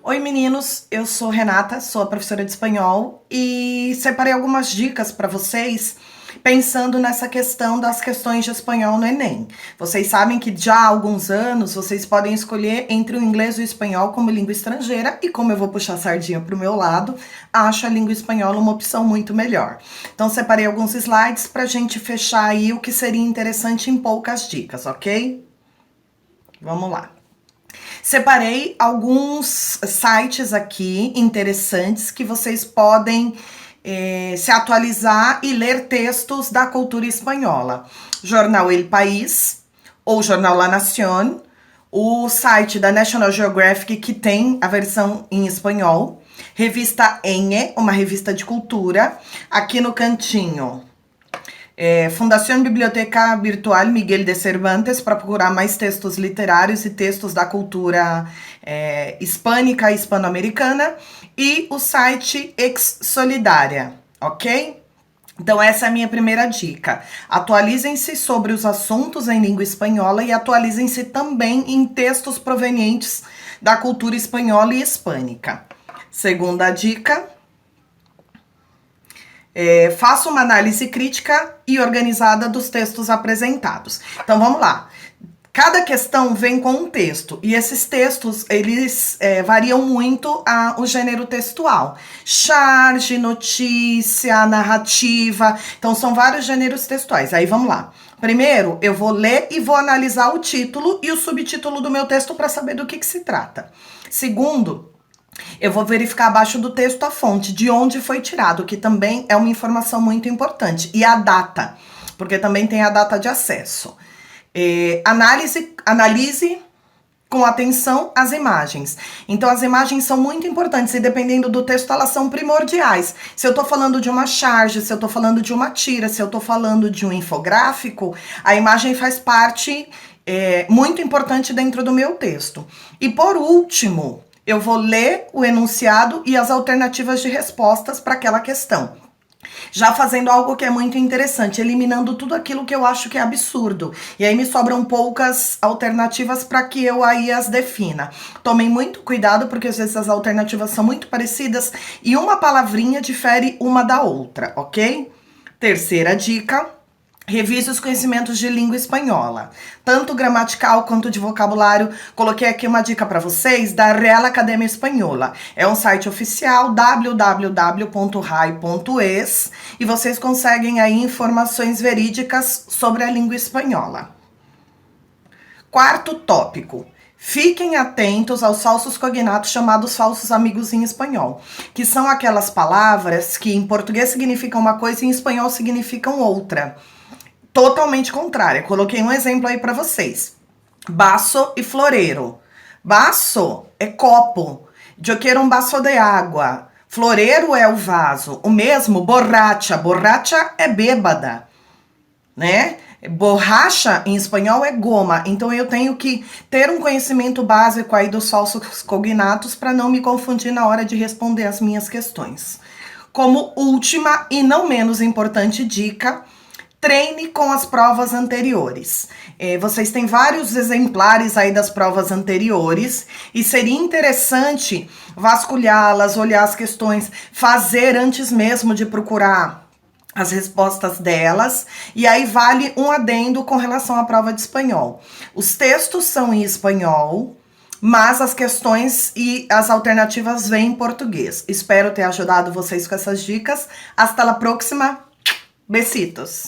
Oi meninos, eu sou Renata, sou a professora de espanhol e separei algumas dicas para vocês pensando nessa questão das questões de espanhol no Enem. Vocês sabem que já há alguns anos vocês podem escolher entre o inglês e o espanhol como língua estrangeira e como eu vou puxar a sardinha para o meu lado, acho a língua espanhola uma opção muito melhor. Então separei alguns slides para a gente fechar aí o que seria interessante em poucas dicas, ok? Vamos lá. Separei alguns sites aqui interessantes que vocês podem se atualizar e ler textos da cultura espanhola. Jornal El País ou Jornal La Nación, o site da National Geographic que tem a versão em espanhol, revista Enge, uma revista de cultura, aqui no cantinho Fundação Biblioteca Virtual Miguel de Cervantes, para procurar mais textos literários e textos da cultura hispânica e hispano-americana, e o site Ex Solidária, ok? Então essa é a minha primeira dica. Atualizem-se sobre os assuntos em língua espanhola e atualizem-se também em textos provenientes da cultura espanhola e hispânica. Segunda dica, faça uma análise crítica e organizada dos textos apresentados. Então vamos lá. Cada questão vem com um texto e esses textos eles variam muito o gênero textual. Charge, notícia, narrativa. Então são vários gêneros textuais. Aí vamos lá. Primeiro eu vou ler e vou analisar o título e o subtítulo do meu texto para saber do que se trata. Segundo, eu vou verificar abaixo do texto a fonte, de onde foi tirado, que também é uma informação muito importante. E a data, porque também tem a data de acesso. Analise com atenção as imagens. Então, as imagens são muito importantes e dependendo do texto, elas são primordiais. Se eu tô falando de uma charge, se eu tô falando de uma tira, se eu tô falando de um infográfico, a imagem faz parte muito importante dentro do meu texto. E por último, eu vou ler o enunciado e as alternativas de respostas para aquela questão. Já fazendo algo que é muito interessante, eliminando tudo aquilo que eu acho que é absurdo. E aí me sobram poucas alternativas para que eu aí as defina. Tomem muito cuidado, porque às vezes as alternativas são muito parecidas e uma palavrinha difere uma da outra, ok? Terceira dica. Revise os conhecimentos de língua espanhola, tanto gramatical quanto de vocabulário. Coloquei aqui uma dica para vocês da Real Academia Espanhola. É um site oficial, www.rai.es, e vocês conseguem aí informações verídicas sobre a língua espanhola. Quarto tópico. Fiquem atentos aos falsos cognatos, chamados falsos amigos em espanhol, que são aquelas palavras que em português significam uma coisa e em espanhol significam outra. Totalmente contrária. Coloquei um exemplo aí para vocês. Baço e floreiro. Baço é copo. Eu quero um baço de água. Floreiro é o vaso. O mesmo, borracha. Borracha é bêbada, né? Borracha em espanhol é goma. Então eu tenho que ter um conhecimento básico aí dos falsos cognatos para não me confundir na hora de responder as minhas questões. Como última e não menos importante dica, treine com as provas anteriores. Vocês têm vários exemplares aí das provas anteriores e seria interessante vasculhá-las, olhar as questões, fazer antes mesmo de procurar as respostas delas. E aí vale um adendo com relação à prova de espanhol. Os textos são em espanhol, mas as questões e as alternativas vêm em português. Espero ter ajudado vocês com essas dicas. Hasta la próxima. Besitos.